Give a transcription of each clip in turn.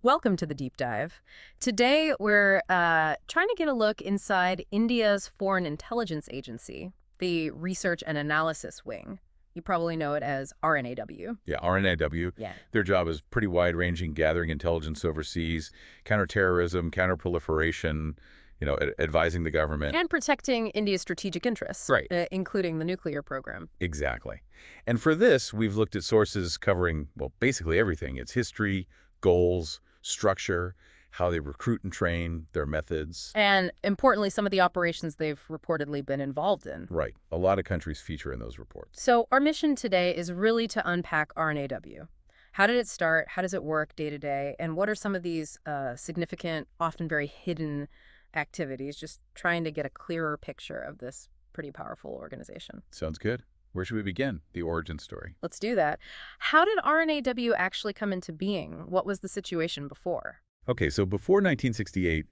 Welcome to the deep dive. Today, we're trying to get a look inside India's Foreign Intelligence Agency, the Research and Analysis Wing. You probably know it as RNAW. Yeah, RNAW. Yeah. Their job is pretty wide-ranging, gathering intelligence overseas, counterterrorism, counterproliferation, advising the government. And protecting India's strategic interests, Right. including the nuclear program. Exactly. And for this, we've looked at sources covering, well, basically everything. Its history, goals, structure, how they recruit and train, their methods. And importantly, some of the operations they've reportedly been involved in. Right. A lot of countries feature in those reports. So our mission today is really to unpack RNAW. How did it start? How does it work day to day? And what are some of these significant, often very hidden activities? Just trying to get a clearer picture of this pretty powerful organization. Sounds good. Where should we begin? The origin story. Let's do that. How did RNAW actually come into being? What was the situation before? Okay, so before 1968,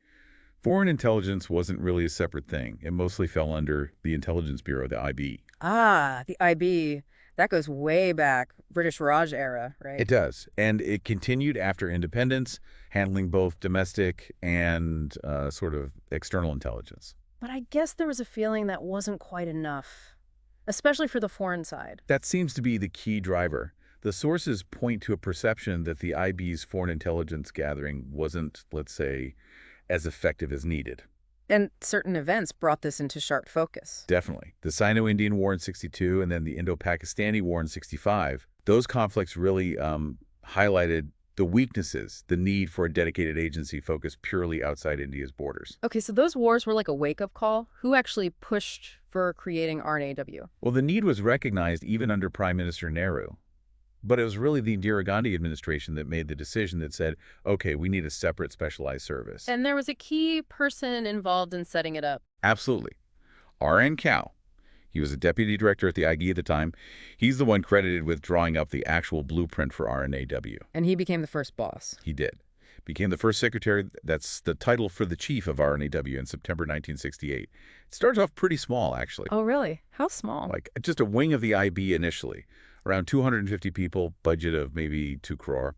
foreign intelligence wasn't really a separate thing. It mostly fell under the Intelligence Bureau, the IB. Ah, the IB. That goes way back, British Raj era, right? It does. And it continued after independence, handling both domestic and sort of external intelligence. But I guess there was a feeling that wasn't quite enough, especially for the foreign side. That seems to be the key driver. The sources point to a perception that the IB's foreign intelligence gathering wasn't, let's say, as effective as needed. And certain events brought this into sharp focus. Definitely. The Sino-Indian War in '62 and then the Indo-Pakistani War in '65, those conflicts really highlighted the weaknesses, the need for a dedicated agency focused purely outside India's borders. Okay, so those wars were like a wake-up call. Who actually pushed for creating RNAW? Well, the need was recognized even under Prime Minister Nehru. But it was really the Indira Gandhi administration that made the decision that said, okay, we need a separate specialized service. And there was a key person involved in setting it up. Absolutely. R.N. Kao. He was a deputy director at the IG at the time. He's the one credited with drawing up the actual blueprint for RNAW. And he became the first boss. He did. Became the first secretary. That's the title for the chief of RNAW in September 1968. It starts off pretty small, actually. Oh, really? How small? Like just a wing of the IB initially. Around 250 people, budget of maybe 2 crore.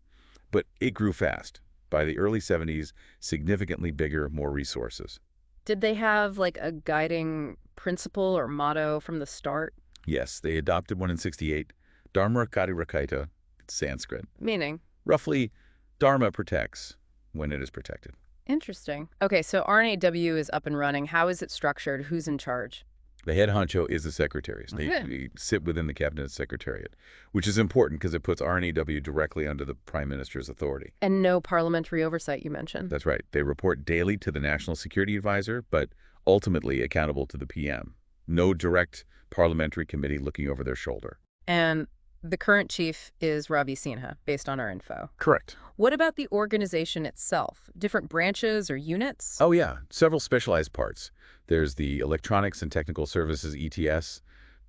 But it grew fast. By the early 70s, significantly bigger, more resources. Did they have like a guiding principle or motto from the start? Yes, they adopted one in '68, Dharma Kari Rakaita, it's Sanskrit. Meaning? Roughly, Dharma protects when it is protected. Interesting. Okay, so RNAW is up and running. How is it structured? Who's in charge? The head honcho is the secretaries. They sit within the cabinet secretariat, which is important because it puts RNAW directly under the prime minister's authority. And no parliamentary oversight, you mentioned. That's right. They report daily to the National Security Advisor, but ultimately accountable to the PM. No direct parliamentary committee looking over their shoulder. And the current chief is Ravi Sinha, based on our info. Correct. What about the organization itself? Different branches or units? Oh, yeah. Several specialized parts. There's the Electronics and Technical Services, ETS,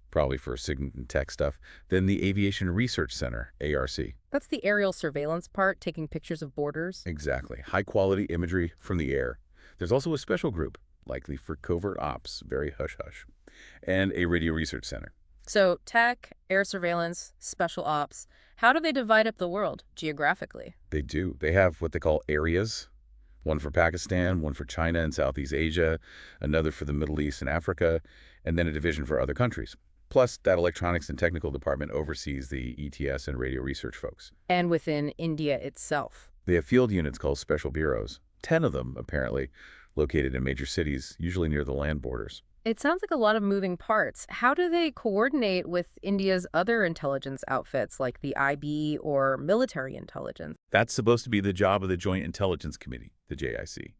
probably for SIG and tech stuff. Then the Aviation Research Center, ARC. That's the aerial surveillance part, taking pictures of borders? Exactly. High-quality imagery from the air. There's also a special group, likely for covert ops, very hush-hush, and a radio research center. So tech, air surveillance, special ops. How do they divide up the world geographically? They do. They have what they call areas. One for Pakistan, one for China and Southeast Asia, another for the Middle East and Africa, and then a division for other countries. Plus, that electronics and technical department oversees the ETS and radio research folks. And within India itself? They have field units called special bureaus, 10 of them, apparently, located in major cities, usually near the land borders. It sounds like a lot of moving parts. How do they coordinate with India's other intelligence outfits like the IB or military intelligence? That's supposed to be the job of the Joint Intelligence Committee, the JIC.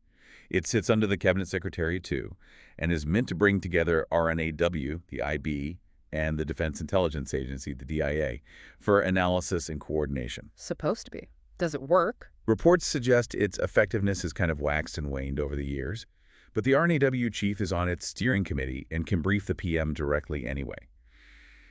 It sits under the Cabinet Secretary, too, and is meant to bring together RNAW, the IB, and the Defense Intelligence Agency, the DIA, for analysis and coordination. Supposed to be. Does it work? Reports suggest its effectiveness has kind of waxed and waned over the years. But the RNAW chief is on its steering committee and can brief the PM directly anyway.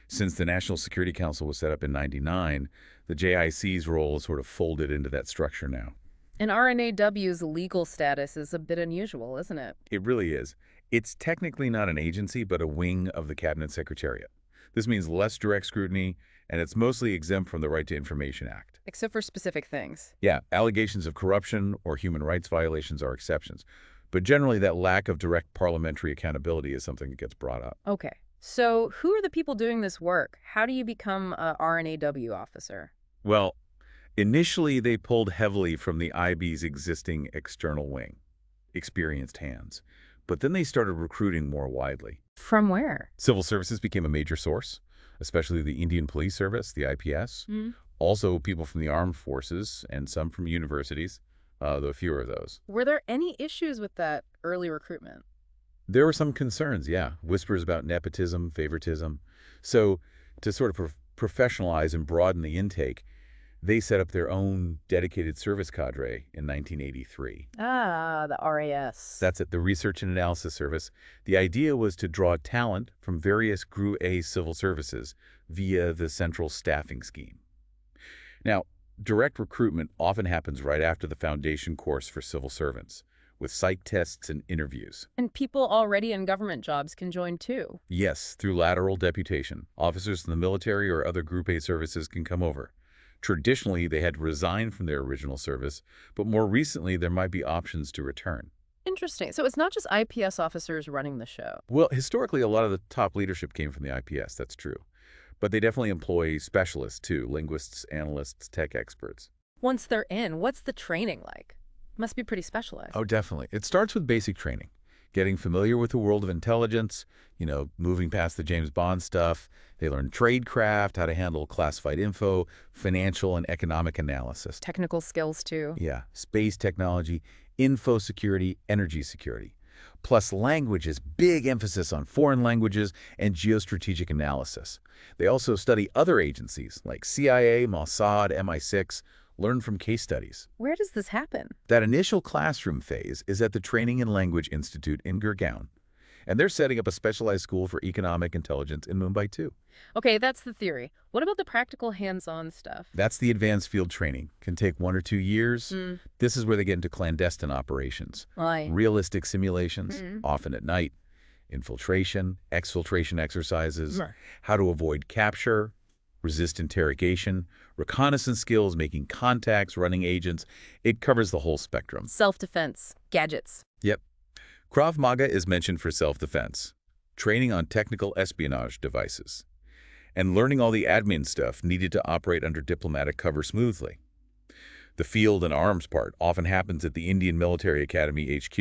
Since the National Security Council was set up in '99, the JIC's role is sort of folded into that structure now. And RNAW's legal status is a bit unusual, isn't it? It really is. It's technically not an agency, but a wing of the Cabinet Secretariat. This means less direct scrutiny and it's mostly exempt from the Right to Information Act. Except for specific things. Yeah, allegations of corruption or human rights violations are exceptions, but generally that lack of direct parliamentary accountability is something that gets brought up. Okay. So who are the people doing this work? How do you become a RNAW officer? Well, initially they pulled heavily from the IB's existing external wing, experienced hands, but then they started recruiting more widely. From where? Civil services became a major source, especially the Indian Police Service, the IPS. Hmm. Also, people from the armed forces and some from universities, though fewer of those. Were there any issues with that early recruitment? There were some concerns, yeah. Whispers about nepotism, favoritism. So, to sort of professionalize and broaden the intake, they set up their own dedicated service cadre in 1983. Ah, the RAS. That's it, the Research and Analysis Service. The idea was to draw talent from various Group A civil services via the central staffing scheme. Now, direct recruitment often happens right after the foundation course for civil servants, with psych tests and interviews. And people already in government jobs can join too. Yes, through lateral deputation. Officers in the military or other Group A services can come over. Traditionally, they had to resign from their original service, but more recently, there might be options to return. Interesting. So it's not just IPS officers running the show. Well, historically, a lot of the top leadership came from the IPS, that's true. But they definitely employ specialists too, linguists, analysts, tech experts. Once they're in, what's the training like? Must be pretty specialized. Oh, definitely. It starts with basic training, getting familiar with the world of intelligence, moving past the James Bond stuff. They learn tradecraft, how to handle classified info, financial and economic analysis. Technical skills too. Yeah, space technology, info security, energy security. Plus languages, big emphasis on foreign languages and geostrategic analysis. They also study other agencies like CIA, Mossad, MI6, learn from case studies. Where does this happen? That initial classroom phase is at the Training and Language Institute in Gurgaon. And they're setting up a specialized school for economic intelligence in Mumbai, too. Okay, that's the theory. What about the practical hands-on stuff? That's the advanced field training. Can take 1 or 2 years. Mm. This is where they get into clandestine operations. Aye. Realistic simulations, often at night. Infiltration, exfiltration exercises, Right. how to avoid capture, resist interrogation, reconnaissance skills, making contacts, running agents. It covers the whole spectrum. Self-defense, gadgets. Yep. Krav Maga is mentioned for self-defense, training on technical espionage devices, and learning all the admin stuff needed to operate under diplomatic cover smoothly. The field and arms part often happens at the Indian Military Academy HQ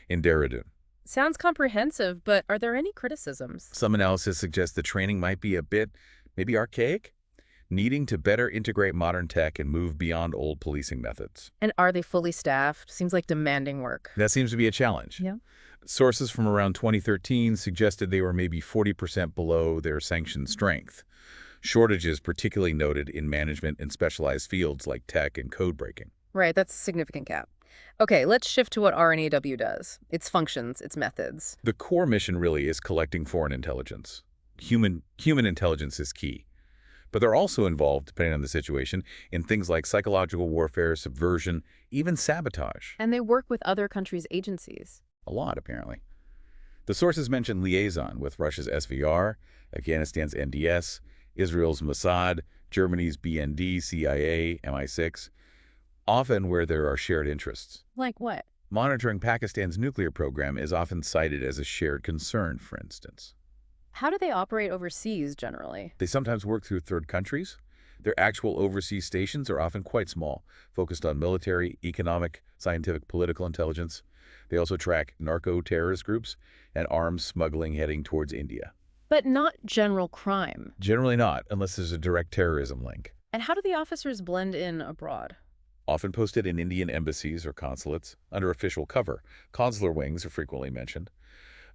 in Dehradun. Sounds comprehensive, but are there any criticisms? Some analysis suggests the training might be a bit, maybe archaic, needing to better integrate modern tech and move beyond old policing methods. And are they fully staffed? Seems like demanding work. That seems to be a challenge. Yeah. Sources from around 2013 suggested they were maybe 40% below their sanctioned strength. Shortages particularly noted in management and specialized fields like tech and code breaking. Right, that's a significant gap. Okay, let's shift to what RNAW does. Its functions, its methods. The core mission really is collecting foreign intelligence. Human intelligence is key. But they're also involved, depending on the situation, in things like psychological warfare, subversion, even sabotage. And they work with other countries' agencies. A lot, apparently. The sources mention liaison with Russia's SVR, Afghanistan's NDS, Israel's Mossad, Germany's BND, CIA, MI6, often where there are shared interests. Like what? Monitoring Pakistan's nuclear program is often cited as a shared concern, for instance. How do they operate overseas, generally? They sometimes work through third countries. Their actual overseas stations are often quite small, focused on military, economic, scientific, political intelligence. They also track narco-terrorist groups and arms smuggling heading towards India. But not general crime. Generally not, unless there's a direct terrorism link. And how do the officers blend in abroad? Often posted in Indian embassies or consulates, under official cover. Consular wings are frequently mentioned.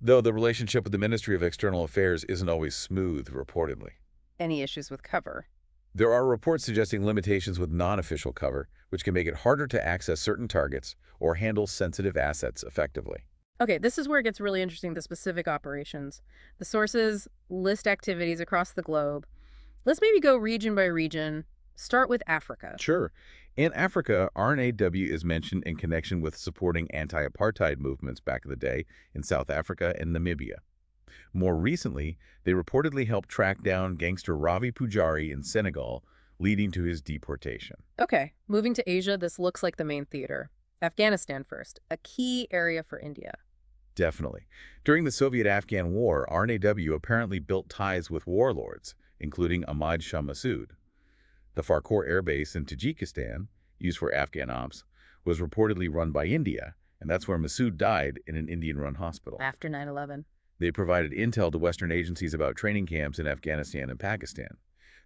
Though the relationship with the Ministry of External Affairs isn't always smooth, reportedly. Any issues with cover? There are reports suggesting limitations with non-official cover, which can make it harder to access certain targets or handle sensitive assets effectively. Okay, this is where it gets really interesting, the specific operations. The sources list activities across the globe. Let's maybe go region by region. Start with Africa. Sure. In Africa, RNAW is mentioned in connection with supporting anti-apartheid movements back in the day in South Africa and Namibia. More recently, they reportedly helped track down gangster Ravi Pujari in Senegal, leading to his deportation. Okay, moving to Asia, this looks like the main theater. Afghanistan first, a key area for India. Definitely. During the Soviet-Afghan War, RNAW apparently built ties with warlords, including Ahmad Shah Massoud. The Farkhor Air Base in Tajikistan, used for Afghan ops, was reportedly run by India, and that's where Massoud died in an Indian-run hospital. After 9/11. They provided intel to Western agencies about training camps in Afghanistan and Pakistan.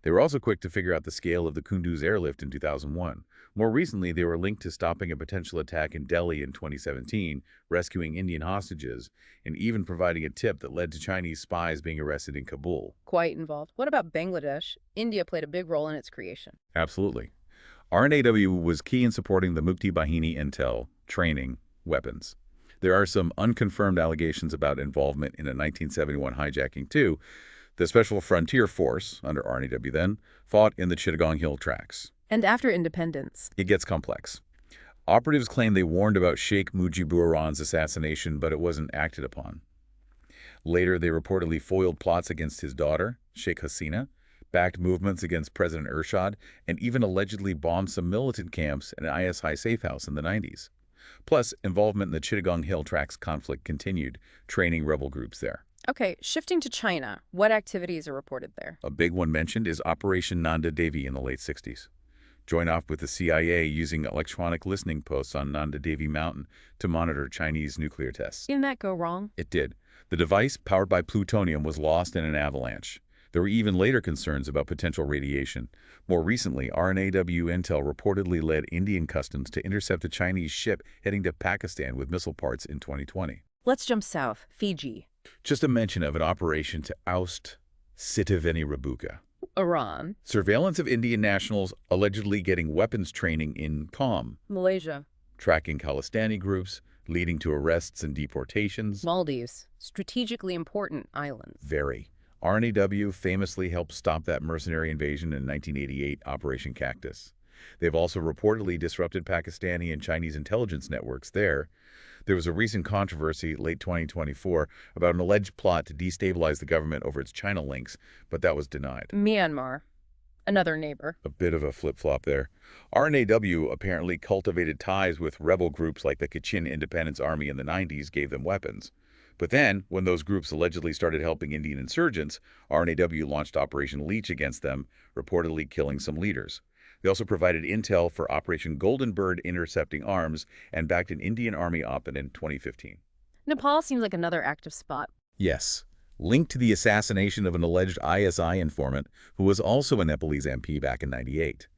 They were also quick to figure out the scale of the Kunduz airlift in 2001. More recently, they were linked to stopping a potential attack in Delhi in 2017, rescuing Indian hostages, and even providing a tip that led to Chinese spies being arrested in Kabul. Quite involved. What about Bangladesh? India played a big role in its creation. Absolutely. RNAW was key in supporting the Mukti Bahini intel, training, weapons. There are some unconfirmed allegations about involvement in a 1971 hijacking too. The Special Frontier Force, under RNAW then, fought in the Chittagong Hill tracks. And after independence. It gets complex. Operatives claim they warned about Sheikh Mujibur Rahman's assassination, but it wasn't acted upon. Later, they reportedly foiled plots against his daughter, Sheikh Hasina, backed movements against President Ershad, and even allegedly bombed some militant camps and an ISI safe house in the 90s. Plus, involvement in the Chittagong Hill tracks conflict continued, training rebel groups there. Okay, shifting to China, what activities are reported there? A big one mentioned is Operation Nanda Devi in the late 60s. Joined off with the CIA using electronic listening posts on Nanda Devi Mountain to monitor Chinese nuclear tests. Didn't that go wrong? It did. The device, powered by plutonium, was lost in an avalanche. There were even later concerns about potential radiation. More recently, RNAW intel reportedly led Indian Customs to intercept a Chinese ship heading to Pakistan with missile parts in 2020. Let's jump south, Fiji. Just a mention of an operation to oust Sitiveni Rabuka. Iran. Surveillance of Indian nationals allegedly getting weapons training in Qom. Malaysia. Tracking Khalistani groups, leading to arrests and deportations. Maldives. Strategically important islands. Very. RNAW famously helped stop that mercenary invasion in 1988, Operation Cactus. They've also reportedly disrupted Pakistani and Chinese intelligence networks there. There was a recent controversy, late 2024, about an alleged plot to destabilize the government over its China links, but that was denied. Myanmar. Another neighbor. A bit of a flip-flop there. RNAW apparently cultivated ties with rebel groups like the Kachin Independence Army in the 90s, gave them weapons. But then, when those groups allegedly started helping Indian insurgents, RNAW launched Operation Leech against them, reportedly killing some leaders. They also provided intel for Operation Golden Bird intercepting arms and backed an Indian Army op in 2015. Nepal seems like another active spot. Yes, linked to the assassination of an alleged ISI informant who was also a Nepalese MP back in '98.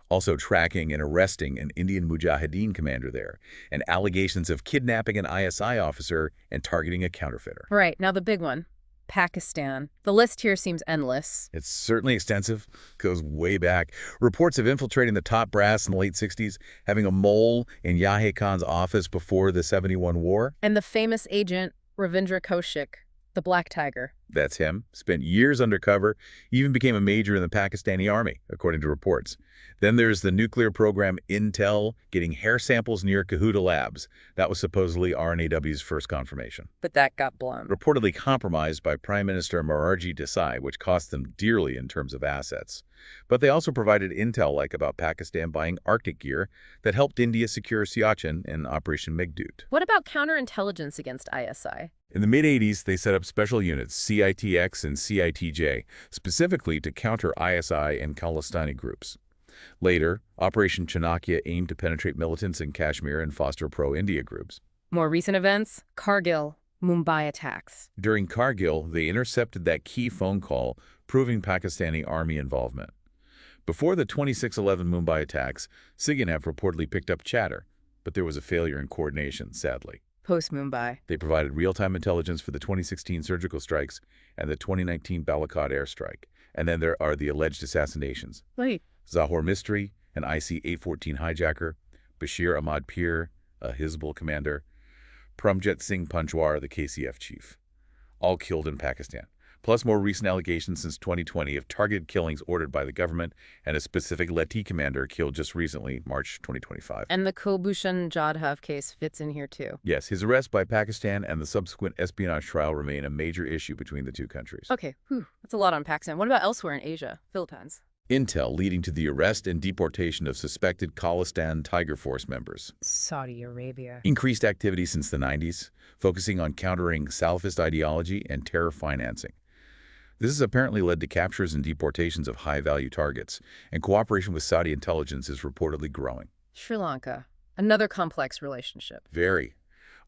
Also tracking and arresting an Indian Mujahideen commander there, and allegations of kidnapping an ISI officer and targeting a counterfeiter. Right, now the big one. Pakistan. The list here seems endless. It's certainly extensive, goes way back. Reports of infiltrating the top brass in the late 60s, having a mole in Yahya Khan's office before the '71 war. And the famous agent, Ravindra Kaushik, the Black Tiger. That's him. Spent years undercover, even became a major in the Pakistani army, according to reports. Then there's the nuclear program Intel, getting hair samples near Kahuta Labs. That was supposedly RNAW's first confirmation. But that got blown. Reportedly compromised by Prime Minister Morarji Desai, which cost them dearly in terms of assets. But they also provided intel like about Pakistan buying Arctic gear that helped India secure Siachen in Operation Meghdoot. What about counterintelligence against ISI? In the mid-'80s, they set up special units, CITX and CITJ, specifically to counter ISI and Khalistani groups. Later, Operation Chanakya aimed to penetrate militants in Kashmir and foster pro-India groups. More recent events, Kargil, Mumbai attacks. During Kargil, they intercepted that key phone call, proving Pakistani army involvement. Before the 26/11 Mumbai attacks, Siganev reportedly picked up chatter, but there was a failure in coordination, sadly. Post-Mumbai. They provided real-time intelligence for the 2016 surgical strikes and the 2019 Balakot airstrike. And then there are the alleged assassinations. Wait. Zahor Mistry, an IC-814 hijacker, Bashir Ahmad Pir, a Hizbul commander, Promjet Singh Panjwar, the KCF chief. All killed in Pakistan. plus more recent allegations since 2020 of targeted killings ordered by the government and a specific Leti commander killed just recently, March 2025. And the Kulbhushan Jadhav case fits in here too. Yes, his arrest by Pakistan and the subsequent espionage trial remain a major issue between the two countries. Okay, that's a lot on Pakistan. What about elsewhere in Asia? Philippines? Intel leading to the arrest and deportation of suspected Khalistan Tiger Force members. Saudi Arabia. Increased activity since the 90s, focusing on countering Salafist ideology and terror financing. This has apparently led to captures and deportations of high-value targets, and cooperation with Saudi intelligence is reportedly growing. Sri Lanka. Another complex relationship. Very.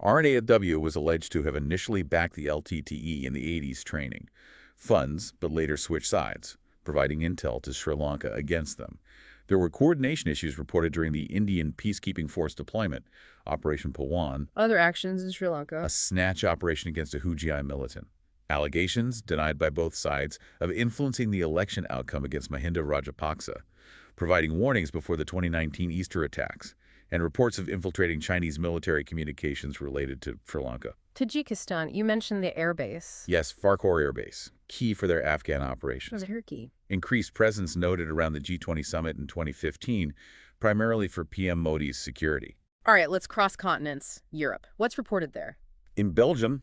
RNAW was alleged to have initially backed the LTTE in the 80s training funds, but later switched sides, providing intel to Sri Lanka against them. There were coordination issues reported during the Indian Peacekeeping Force deployment, Operation Pawan, Other actions in Sri Lanka. a snatch operation against a Houthi militant. Allegations, denied by both sides, of influencing the election outcome against Mahinda Rajapaksa, providing warnings before the 2019 Easter attacks, and reports of infiltrating Chinese military communications related to Sri Lanka. Tajikistan. You mentioned the airbase. Yes, Farkhor Air Base, key for their Afghan operations. Turkey. Increased presence noted around the G20 summit in 2015, primarily for PM Modi's security. All right, let's cross continents. Europe. What's reported there? In Belgium,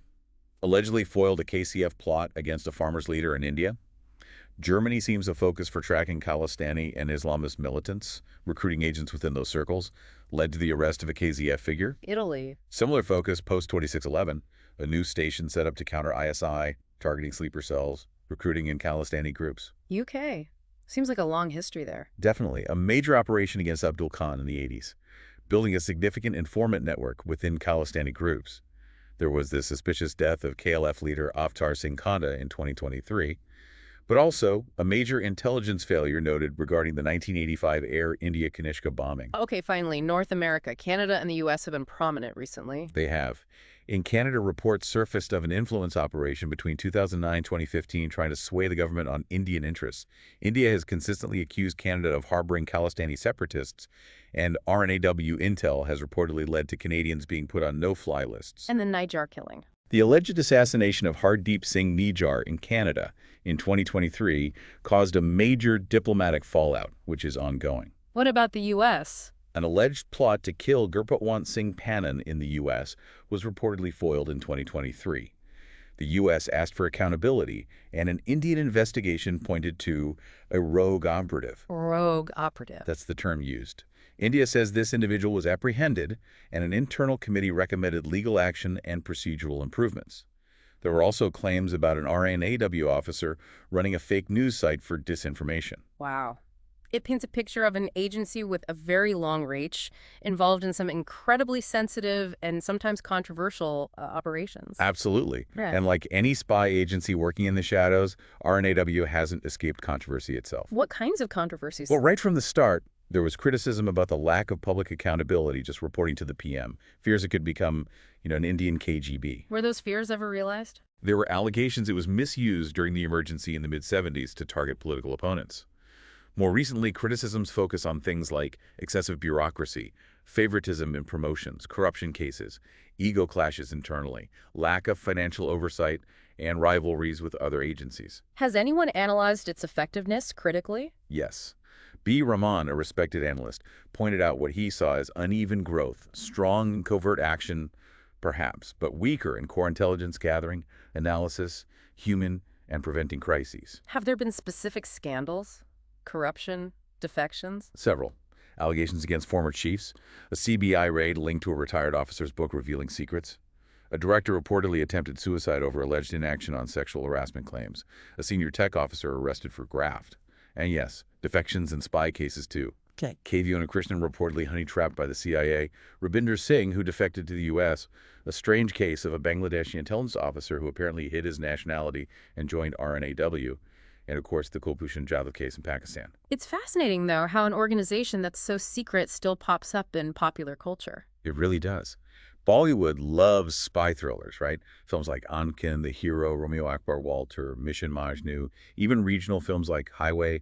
allegedly foiled a KCF plot against a farmers' leader in India. Germany seems a focus for tracking Khalistani and Islamist militants, recruiting agents within those circles, led to the arrest of a KZF figure. Italy. Similar focus post-2611, a new station set up to counter ISI, targeting sleeper cells, recruiting in Khalistani groups. UK. Seems like a long history there. Definitely, a major operation against Abdul Khan in the 80s, building a significant informant network within Khalistani groups. There was the suspicious death of KLF leader Avtar Singh Kanda in 2023, but also a major intelligence failure noted regarding the 1985 Air India Kanishka bombing. Okay, finally, North America. Canada and the U.S. have been prominent recently. They have. In Canada, reports surfaced of an influence operation between 2009-2015 trying to sway the government on Indian interests. India has consistently accused Canada of harboring Khalistani separatists, and RNAW intel has reportedly led to Canadians being put on no-fly lists. And the Niger killing. The alleged assassination of Hardeep Singh Nijjar in Canada in 2023 caused a major diplomatic fallout, which is ongoing. What about the U.S.? An alleged plot to kill Gurpatwant Singh Pannan in the U.S. was reportedly foiled in 2023. The U.S. asked for accountability, and an Indian investigation pointed to a rogue operative. Rogue operative. That's the term used. India says this individual was apprehended, and an internal committee recommended legal action and procedural improvements. There were also claims about an RNAW officer running a fake news site for disinformation. Wow. It paints a picture of an agency with a very long reach, involved in some incredibly sensitive and sometimes controversial operations. Absolutely. Yeah. And like any spy agency working in the shadows, RNAW hasn't escaped controversy itself. What kinds of controversies? Well, right from the start, there was criticism about the lack of public accountability just reporting to the PM. Fears it could become, an Indian KGB. Were those fears ever realized? There were allegations it was misused during the emergency in the mid-70s to target political opponents. More recently, criticisms focus on things like excessive bureaucracy, favoritism in promotions, corruption cases, ego clashes internally, lack of financial oversight, and rivalries with other agencies. Has anyone analyzed its effectiveness critically? Yes. B. Rahman, a respected analyst, pointed out what he saw as uneven growth, strong in covert action, perhaps, but weaker in core intelligence gathering, analysis, human, and preventing crises. Have there been specific scandals? Corruption? Defections? Several. Allegations against former chiefs, a CBI raid linked to a retired officer's book revealing secrets, a director reportedly attempted suicide over alleged inaction on sexual harassment claims, a senior tech officer arrested for graft, and yes, defections and spy cases too. Okay. K.V. Krishnan reportedly honey-trapped by the CIA, Rabinder Singh, who defected to the U.S., a strange case of a Bangladeshi intelligence officer who apparently hid his nationality and joined RNAW, and of course the Kulbhushan Jadhav case in Pakistan. It's fascinating, though, how an organization that's so secret still pops up in popular culture. It really does. Bollywood loves spy thrillers, right? Films like Ankin, The Hero, Romeo Akbar Walter, Mission Majnu, even regional films like Highway.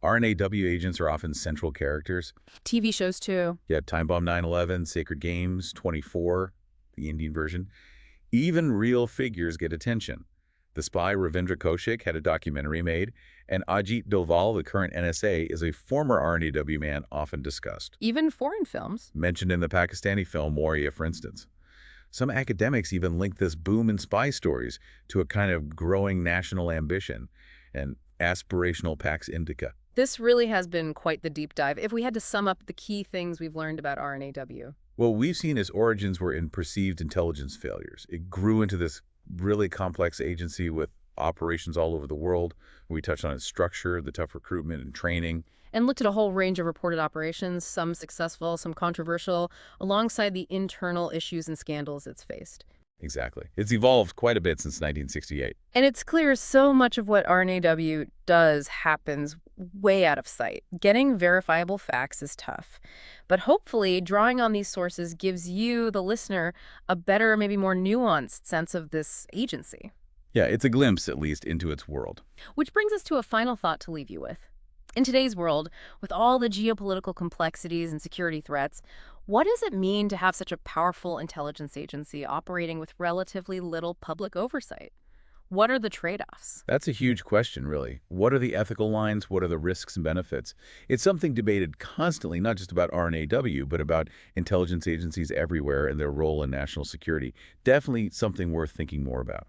RNAW agents are often central characters. TV shows, too. Yeah, Time Bomb 9/11, Sacred Games, 24, the Indian version. Even real figures get attention. The spy Ravindra Kaushik had a documentary made, and Ajit Doval, the current NSA, is a former RNAW man often discussed. Even foreign films. Mentioned in the Pakistani film Moria, for instance. Some academics even link this boom in spy stories to a kind of growing national ambition and aspirational Pax Indica. This really has been quite the deep dive. If we had to sum up the key things we've learned about RNAW. What we've seen its origins were in perceived intelligence failures. It grew into this really complex agency with operations all over the world. We touched on its structure, the tough recruitment and training. And looked at a whole range of reported operations, some successful, some controversial, alongside the internal issues and scandals it's faced. Exactly. It's evolved quite a bit since 1968. And it's clear so much of what RNAW does happens way out of sight. Getting verifiable facts is tough. But hopefully, drawing on these sources gives you, the listener, a better, maybe more nuanced sense of this agency. Yeah, it's a glimpse, at least, into its world. Which brings us to a final thought to leave you with. In today's world, with all the geopolitical complexities and security threats, what does it mean to have such a powerful intelligence agency operating with relatively little public oversight? What are the trade-offs? That's a huge question, really. What are the ethical lines? What are the risks and benefits? It's something debated constantly, not just about RNAW, but about intelligence agencies everywhere and their role in national security. Definitely something worth thinking more about.